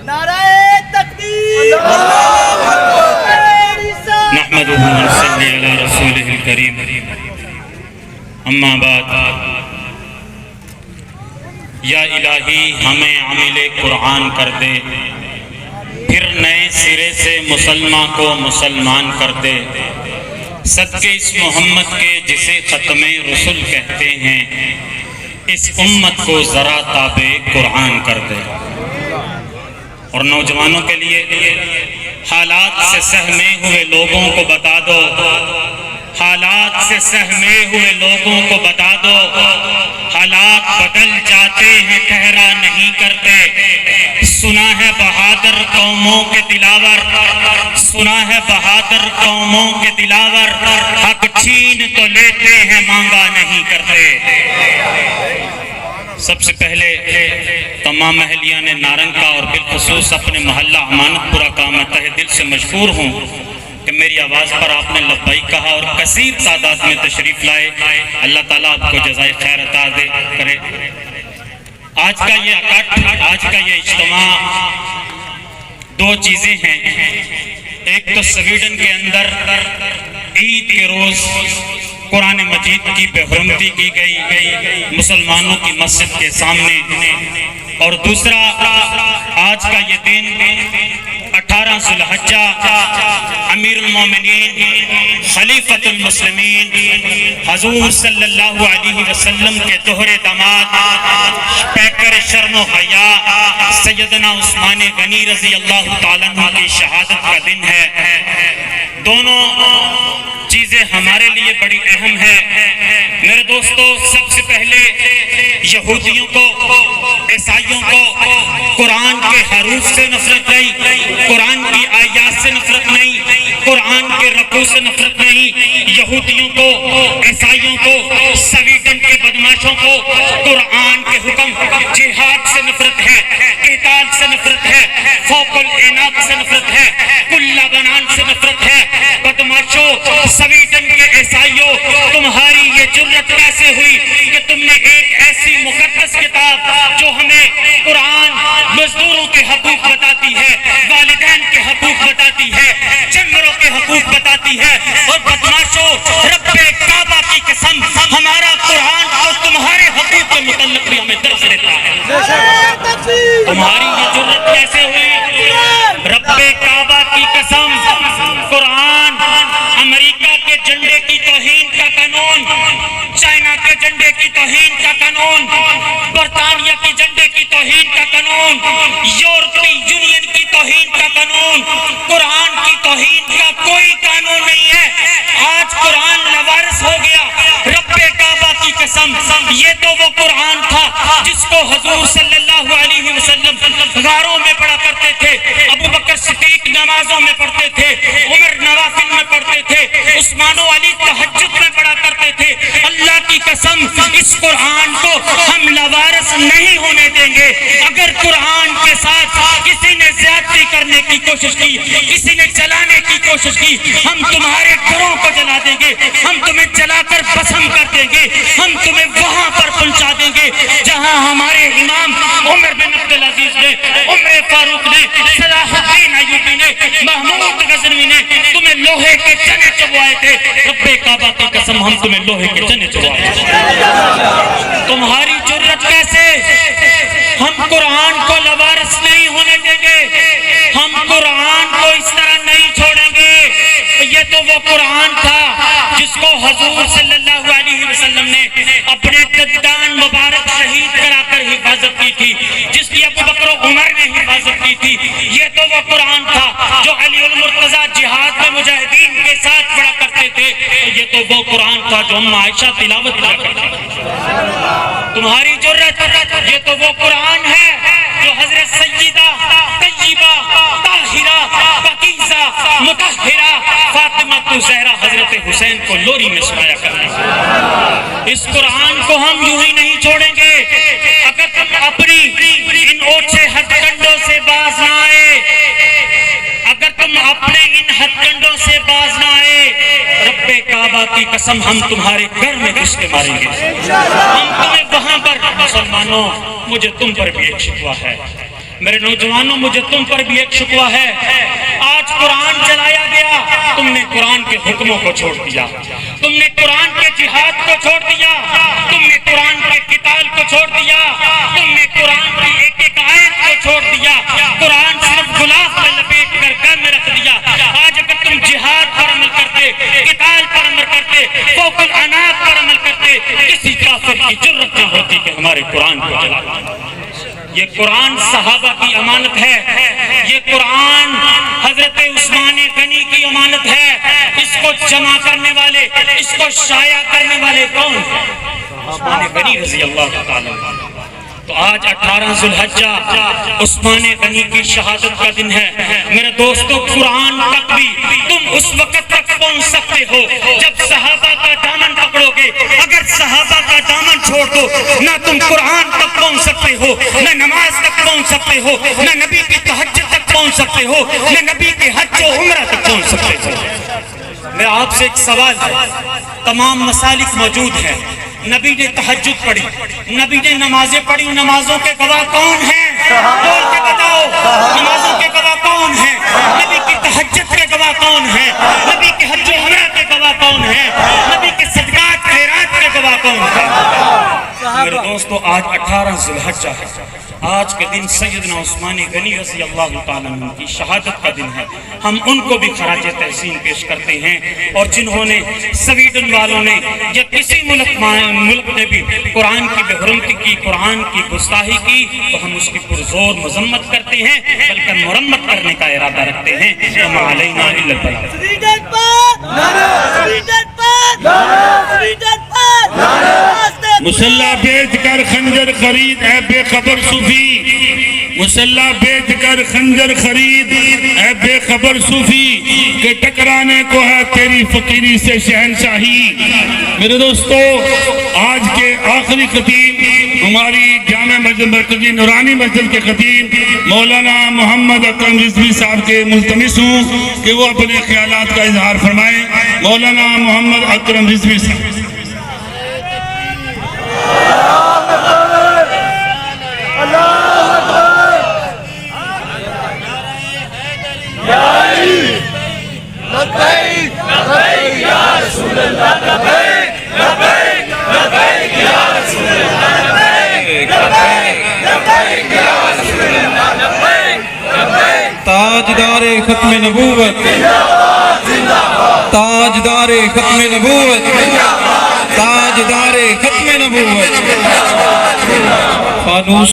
نعرہ تکبیر، نحمدہ و نصلی علی رسولہ الکریم، اما بعد۔ یا الہی ہمیں عامل قرآن کر دے، پھر نئے سرے سے مسلمان کو مسلمان کر دے، صدقے اس محمد کے جسے ختم رسول کہتے ہیں، اس امت کو ذرا تابع قرآن کر دے۔ اور نوجوانوں کے لیے حالات سے سہمے ہوئے لوگوں کو بتا دو، حالات سے سہمے ہوئے لوگوں کو بتا دو، حالات بدل جاتے ہیں ٹھہرا نہیں کرتے۔ سنا ہے بہادر قوموں کے دلاور، سنا ہے بہادر قوموں کے دلاور، حق چھین تو لیتے ہیں مانگا نہیں کرتے۔ سب سے پہلے تمام اہلیان نارنگ کا اور بالخصوص اپنے محلہ امانت پورہ کا میں تہہ دل سے مشکور ہوں کہ میری آواز پر آپ نے لبیک کہا اور کثیر تعداد میں تشریف لائے۔ اللہ تعالیٰ آپ کو جزائے خیر عطا کرے۔ آج کا یہ اکٹھ، آج کا یہ اجتماع دو چیزیں ہیں۔ ایک تو سویڈن کے اندر عید کے روز قرآن مجید کی بے حرمتی کی گئی مسلمانوں کی مسجد کے سامنے، اور دوسرا آج کا یہ دن 18 ذو الحجہ امیر المومنین خلیفۃ المسلمین حضور صلی اللہ علیہ وسلم کے دوہرے داماد پیکر شرم و حیا سیدنا عثمان غنی رضی اللہ تعالیٰ عنہ کی شہادت کا دن ہے۔ دونوں چیزیں ہمارے لیے بڑی اہم ہے۔ میرے دوستو، سب سے پہلے یہودیوں کو، عیسائیوں کو قرآن کے حروف سے نفرت نہیں، قرآن کی آیات سے نفرت نہیں، قرآن کے رکوع سے نفرت نہیں۔ یہودیوں کو، عیسائیوں کو، سویڈن کے بدماشوں کو قرآن کے حکم جہاد سے نفرت ہے، قتال سے نفرت ہے، فوق العناق سے نفرت ہے، کلہ بنان سے نفرت ہے۔ بدماشوں، سویڈن کے عیسائیوں، تمہاری یہ جرت کیسے ہوئی کہ تم نے ایک ایسی مقدس کتاب جو ہمیں قرآن مزدوروں کے حقوق بتاتی ہے، والدین کے حقوق بتاتی ہے، جانوروں کے حقوق بتاتی ہے، اور بدماشوں، رب کعبہ کی قسم ہمارا قرآن تو تمہارے حقوق کے متعلق بھی ہمیں درس دیتا ہے۔ تمہاری یہ جرت کیسے ہوئی؟ رب کعبہ کی قسم، قرآن امریکہ کے جھنڈے کی توہین کا قانون، چائنا کے جھنڈے کی توہین کا قانون، برطانیہ کے جھنڈے کی توہین کا قانون، یورپی یونین کی توہین کا قانون، قرآن کی توہین کا کوئی قانون نہیں ہے۔ آج قرآن لوارث ہو گیا۔ رب کعبہ کی قسم، یہ تو وہ قرآن تھا جس کو حضور صلی اللہ علیہ وسلم غاروں میں پڑھا کرتے تھے، ابو بکر صدیق نمازوں میں پڑھتے تھے، عمر نوافل میں پڑھتے تھے، عثمان و علی تہجد میں پڑھا کرتے تھے۔ اللہ کی قسم، اس قرآن کو ہم لوارث نہیں ہونے دیں گے۔ اگر قرآن کے ساتھ کسی نے زیادتی کرنے کی کوشش کی، کسی نے جلانے کی کوشش کی، ہم تمہارے گھروں کو جلا دیں گے، ہم تمہیں جلا کر بھسم کر دیں گے، ہم تمہیں وہاں پر پہنچا دیں گے جہاں ہمارے امام عمر بن عبدالعزیز نے، عمر فاروق نے، صلاح الدین ایوبی نے، محمود غزنوی نے تمہیں لوہے کے چنے چبوائے تھے۔ رب کعبہ کی قسم، ہم تمہیں لوہے کے چنے چبوائے تھے۔ تمہاری جرت کیسے؟ ہم قرآن کو لوارث نہیں ہونے دیں گے، ہم قرآن کو اس طرح نہیں چھوڑیں گے۔ یہ تو وہ قرآن تھا جس کو حضور صلی اللہ علیہ وسلم نے اپنے دندان مبارک شہید کرا کر حفاظت کی تھی، جس کی ابو بکر و عمر نے حفاظت کی تھی۔ یہ تو وہ قرآن تھا جو علی المرتضیٰ جہاد میں مجاہدین کے ساتھ پڑھا کرتے تھے۔ یہ تو وہ قرآن تھا جو ام عائشہ تلاوت کیا کرتی تھی۔ تمہاری جرت، یہ تو وہ قرآن ہے جو حضرت سیدہ طیبہ طاہرہ پاکیزہ مطہرہ فاطمہ الزہرا حضرت حسین کو لوری میں سنایا کرتی تھی۔ اس قرآن کو ہم یوں ہی نہیں چھوڑیں گے۔ اگر تم اپنی ان اوچھے ہتھ کنڈوں سے باز نہ آئے، اگر تم اپنے ان ہتھ کنڈوں سے باز نہ آئے، رب کعبہ کی قسم ہم تمہارے گھر میں گھس کے ماریں گے۔ ہم تمہیں وہاں پر مسلمانوں مجھے تم پر بھی ایک شکوہ ہے، میرے نوجوانوں مجھے تم پر بھی ایک شکوہ ہے۔ آج قرآن چلایا گیا، تم نے قرآن کے حکموں کو چھوڑ دیا، تم نے قرآن کے جہاد کو چھوڑ دیا، تم نے قرآن کے قتال کو چھوڑ دیا، تم نے قرآن کی ایک ایک آیت کو چھوڑ دیا، قرآن صرف غلاف میں لپیٹ کر گھر میں رکھ دیا۔ آج اگر تم جہاد پر عمل کرتے، قتال پر عمل کرتے، فوق العناق پر عمل کرتے، کسی کافر کی جرت نہ ہوتی کہ ہمارے قرآن کو جلا۔ یہ قرآن صحابہ کی امانت ہے، یہ قرآن حضرت عثمان غنی کی امانت ہے۔ اس کو جمع کرنے والے، اس کو شائع کرنے والے کون ہیں؟ عثمان غنی رضی اللہ تعالیٰ عنہ۔ تو آج 18 ذو الحجہ عثمان غنی کی شہادت کا دن ہے۔ میرے دوستو، قرآن تک بھی تم اس وقت تک پہنچ سکتے ہو جب صحابہ کا دامن پکڑو گے۔ اگر صحابہ کا دامن چھوڑ دو، نہ تم قرآن تک پہنچ سکتے ہو، نہ نماز تک پہنچ سکتے ہو، نہ نبی کی تہجد تک پہنچ سکتے ہو، نہ نبی کے حج و عمرہ تک پہنچ سکتے ہو۔ میں آپ سے ایک سوال ہے، تمام مسالک موجود ہیں، نبی نے تہجد پڑھی، نبی نے نمازیں پڑھی، نمازوں کے گواہ کون ہیں؟ بول کے بتاؤ، نمازوں کے گواہ کون ہیں؟ نبی کی تہجد کے گواہ کون ہیں؟ نبی کے حج و عمرہ کے گواہ کون ہیں؟ نبی کے صدقات خیرات کے گواہ کون ہیں؟ میرے دوستو، آج 18 ذو الحجہ ہے، آج کے دن سیدنا عثمان غنی رضی اللہ تعالیٰ عنہ کی شہادت کا دن ہے۔ ہم ان کو بھی خراج تحسین پیش کرتے ہیں، اور جنہوں نے سویڈن والوں نے یا کسی ملک نے بھی قرآن کی بے حرمتی کی، قرآن کی گستاخی کی، تو ہم اس کی پرزور مذمت کرتے ہیں، بلکہ مرمت کرنے کا ارادہ رکھتے ہیں۔ وما علینا الا البلاغ۔ سویڈن پر سویڈن پر سویڈن پر مسلح بیچ کر خنجر خرید اے بے خبر صوفی، مسلح بیچ کر خنجر خرید اے بے خبر صوفی، کہ ٹکرانے کو ہے تیری فقیری سے شہنشاہی۔ میرے دوستو، آج کے آخری خطیب ہماری جامع مسجد مرکزی نورانی مسجد کے خطیب مولانا محمد اکرم رضوی صاحب کے ملتمس ہوں کہ وہ اپنے خیالات کا اظہار فرمائیں۔ مولانا محمد اکرم رضوی صاحب۔ تاجدار ختم نبوت، تاجدار ختم نبوت، تاجدار ختم نبوت، فانوس